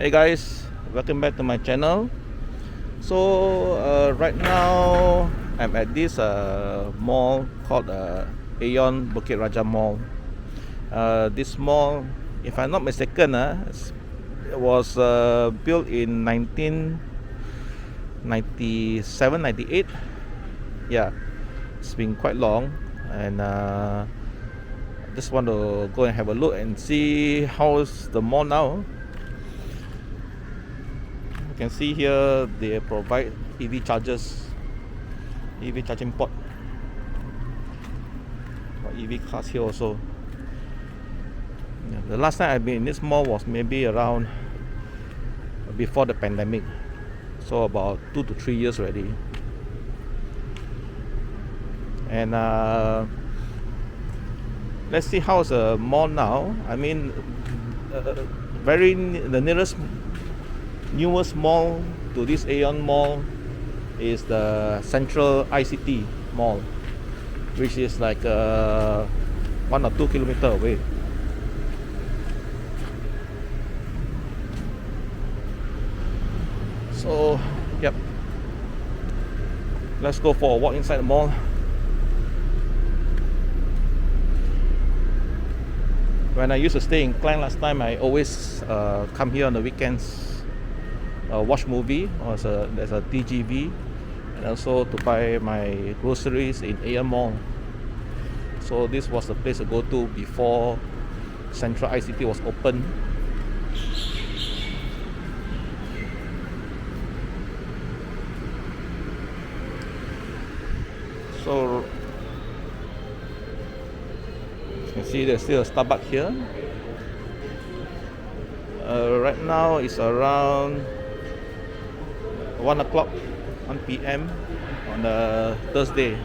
Hey guys, welcome back to my channel. So right now I'm at this mall called Aeon Bukit Raja Mall. This mall, if I'm not mistaken, it was built in 1997, 98. Yeah, it's been quite long, and just want to go and have a look and see how's the mall now. You can see here they provide EV chargers, EV charging port. Got EV cars here also. Yeah, the last time I've been in this mall was maybe around before the pandemic, so about 2 to 3 years already. And let's see how's the mall now. I mean, the nearest newest mall to this Aeon mall is the Central ICT Mall, which is like 1 or 2 kilometers away. So, yep. Let's go for a walk inside the mall. When I used to stay in Klang last time, I always come here on the weekends, watch movie, or there's a TGV, and also to buy my groceries in Aeon Mall. So this was the place to go to before Central ICT was open. So you can see there's still a Starbucks here. Right now it's around 1 o'clock, 1 p.m. on a Thursday.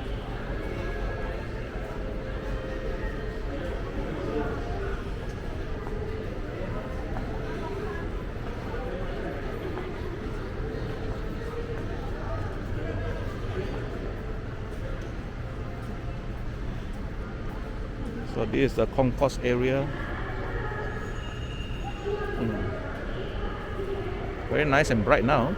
So this is the concourse area. Very nice and bright now.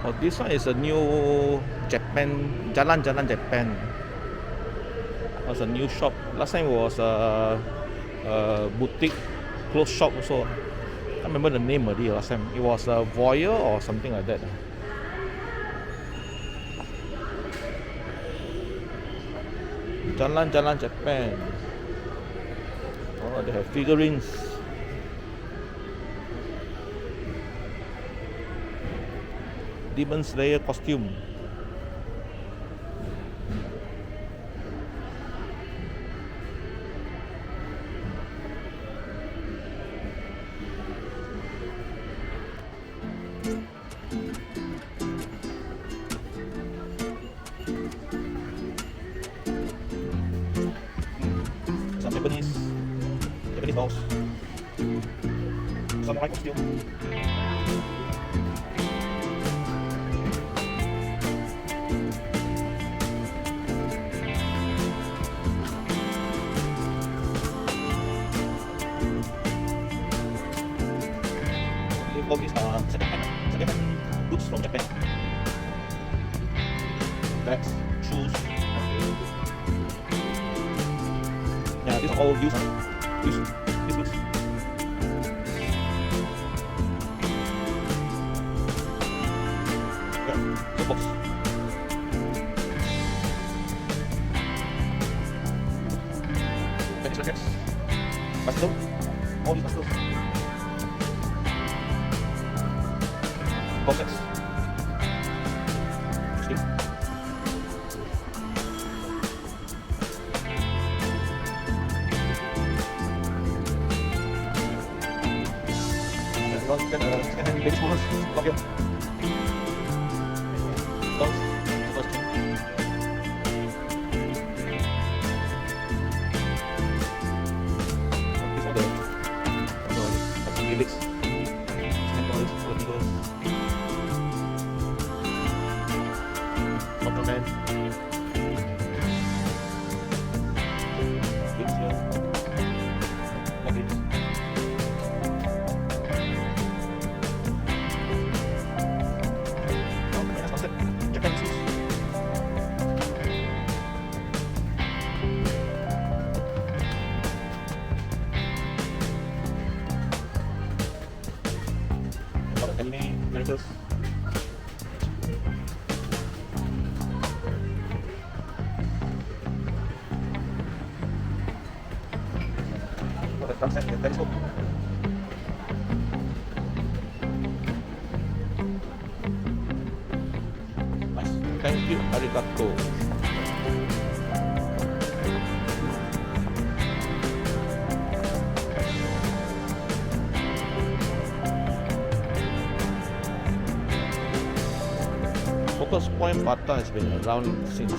Oh, this one is a new Japan, Jalan Japan. It's a new shop. Last time it was a boutique clothes shop also. I can't remember the name already last time. It was a Voyeur or something like that. Jalan Japan. Oh, they have figurines. Demon Slayer costume. Some Japanese dolls. Samurai costume. All these are second-hand goods from Japan. Bags, shoes. Yeah, these are all used goods. Yeah, the box. Tennis rackets, bicycle, all these bicycles. Box sets. Steam. Second-hand baby strollers. Got here. Dolls. These are the lyrics. anime characters. Telescope. Nice. Thank you, arigato. Focus Point Bata has been around since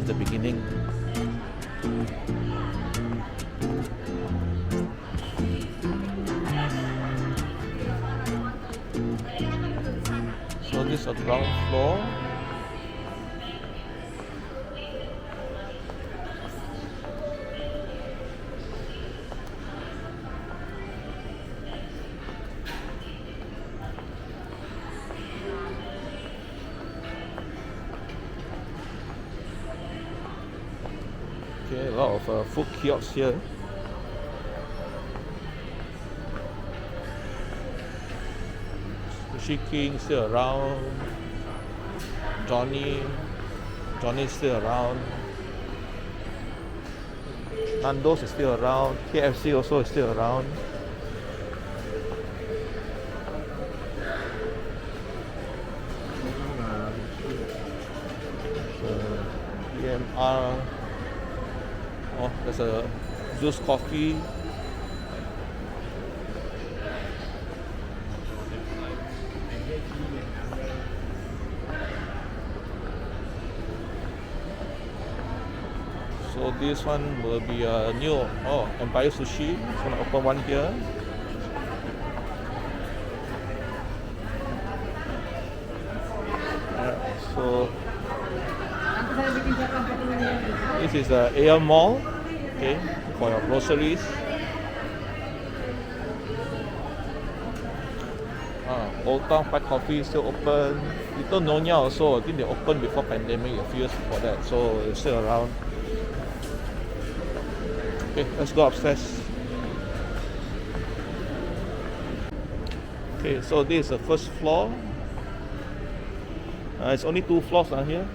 the beginning. So this is a ground floor. Okay, a lot of food kiosks here. Sushi King still around. Johnny's still around. Nando's is still around. KFC also is still around. So, EMR. Oh, there's a Juice Coffee. So this one will be a new Empire Sushi. It's gonna open one here. So this is the Aeon Mall, okay, for your groceries. Old Town Fried Coffee is still open. Little Nyonya also, I think they opened before pandemic, a few years before that, so it's still around. Okay, let's go upstairs. Okay, so this is the first floor. It's only 2 floors down here.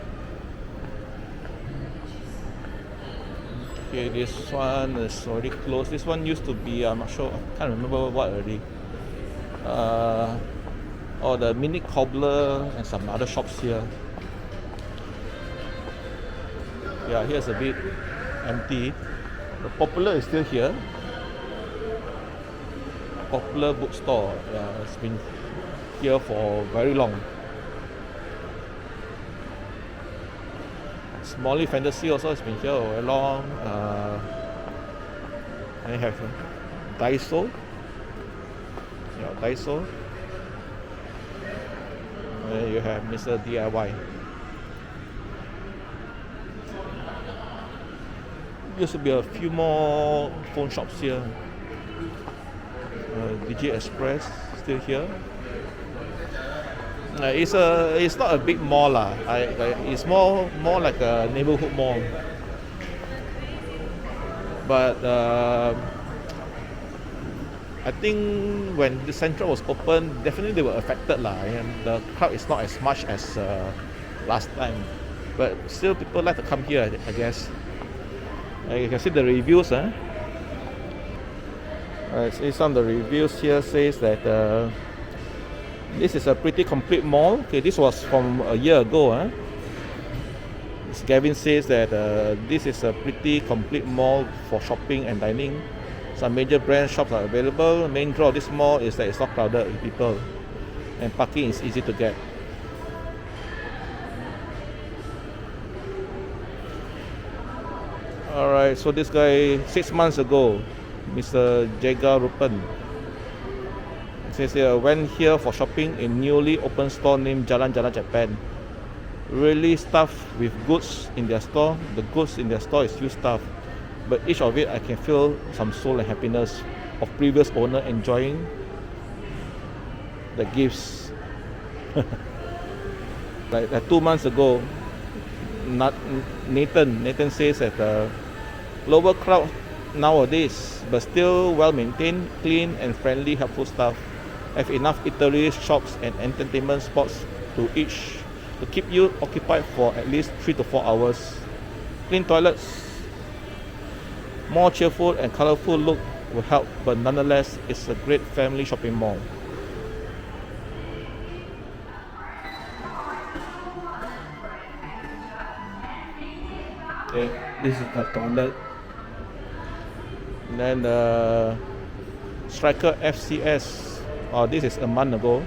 Okay, this one is already closed. This one used to be, I'm not sure, I can't remember what already. The mini cobbler and some other shops here. Yeah, here's a bit empty. The Popular is still here. Popular bookstore. Yeah, it's been here for very long. Smalley Fantasy also has been here for very long. I have Daiso. Yeah, Daiso. And you have Mr. DIY. Used to be a few more phone shops here. Digi Express still here. It's not a big mall lah. It's more like a neighborhood mall. But I think when the Central was open, definitely they were affected lah. And the crowd is not as much as last time. But still, people like to come here, I guess. You can see the reviews. See some of the reviews here says that this is a pretty complete mall. Okay, this was from a year ago. Gavin says that this is a pretty complete mall for shopping and dining. Some major brand shops are available. The main draw of this mall is that it's not crowded with people, and parking is easy to get. Alright, so this guy 6 months ago, Mr. Jaga Rupan, says here, went here for shopping in newly opened store named Jalan Japan. Really stuffed with goods in their store. The goods in their store is used stuff, but each of it I can feel some soul and happiness of previous owner enjoying the gifts. like 2 months ago, Nathan says that lower crowd nowadays, but still well maintained, clean and friendly, helpful staff. have enough eateries, shops and entertainment spots to keep you occupied for at least 3 to 4 hours. Clean toilets, more cheerful and colorful look will help, but nonetheless it's a great family shopping mall. Okay, this is the toilet. And then the Striker FCS, this is a month ago.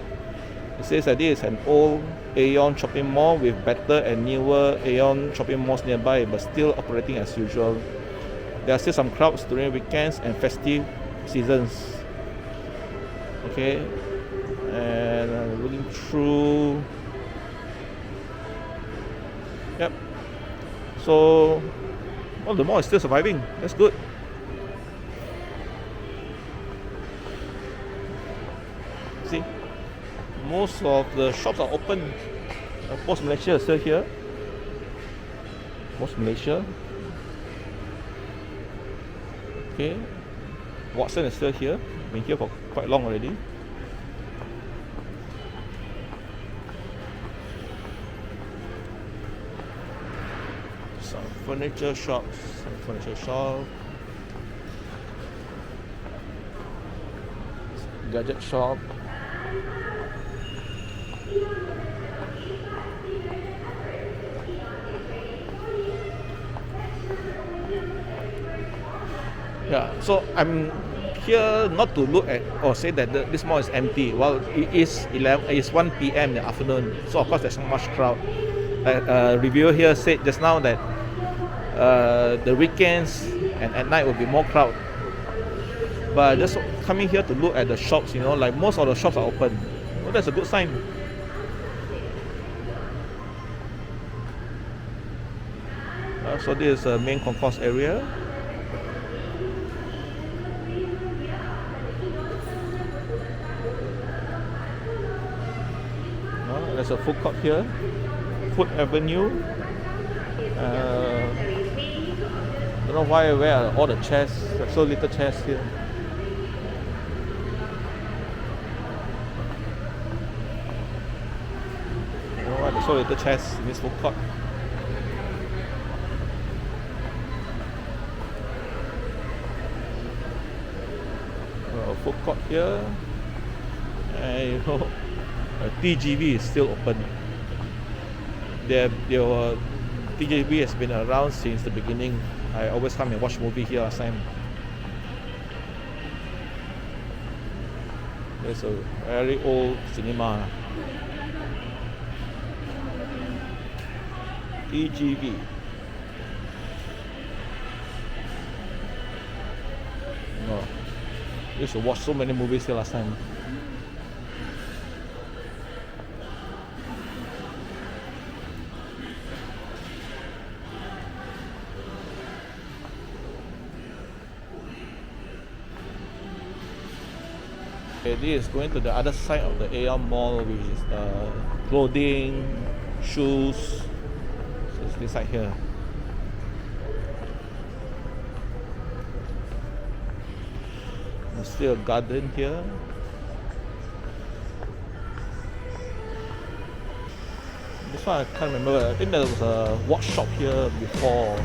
It says that this is an old Aeon shopping mall with better and newer Aeon shopping malls nearby, but still operating as usual. There are still some crowds during weekends and festive seasons. Okay, and I'm looking through. Yep. So, the mall is still surviving. That's good. See, most of the shops are open. Post Malaysia is still here. Post Malaysia. Okay. Watson is still here. Been here for quite long already. Some furniture shops. Gadget shop. Yeah, so I'm here not to look at or say that this mall is empty. Well, it is 1 p.m. in the afternoon, so of course there's not much crowd. A reviewer here said just now that the weekends and at night will be more crowd. But just coming here to look at the shops, like most of the shops are open. Well, that's a good sign. So this is the main concourse area. There's a food court here, Food Avenue. Don't know where are all the chairs. There's so little chairs here. Don't know why there's so little chairs in this food court. Food court here, and TGV is still open. TGV has been around since the beginning. I always come and watch movie here last time. There's a very old cinema. TGV. I used to watch so many movies here last time. Okay, this is going to the other side of the Aeon Mall, which is the clothing, shoes. So it's this side here. There's still a garden here. This one I can't remember. I think there was a watch shop here before.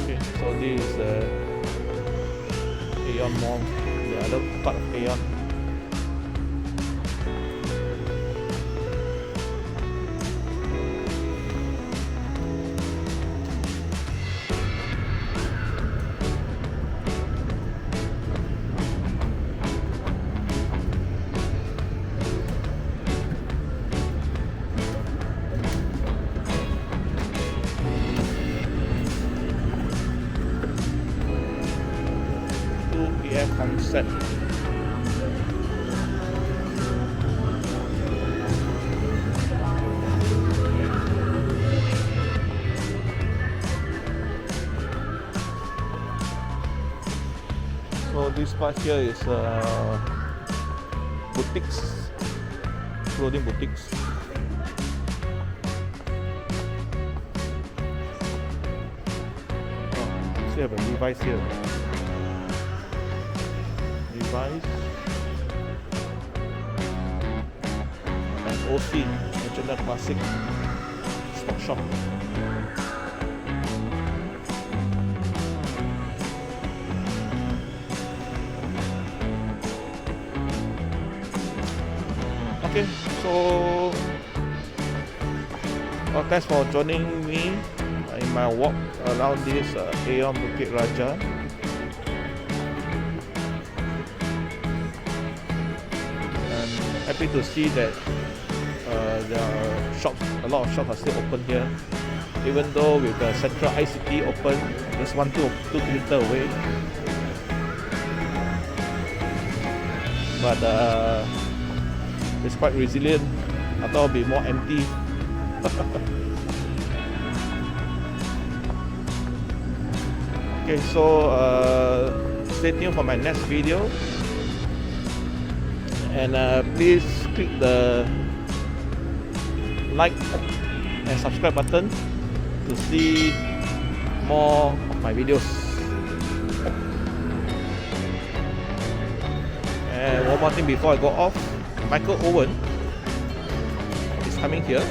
Okay, so this is Aeon Mall, the other part of Aeon. Concept. So this part here is boutiques, clothing boutiques. Oh, see, I have a Levi's here. Levi's and OC, Agenda Classic stock shop. Okay, so thanks for joining me in my walk around this Aeon Bukit Raja. And happy to see that there are shops, a lot of shops are still open here, even though with the central ICT open just 2 kilometers away. But it's quite resilient. I thought it'll be more empty. Okay, so stay tuned for my next video, and please click the like and subscribe button to see more of my videos. And one more thing before I go off, Michael Owen is coming here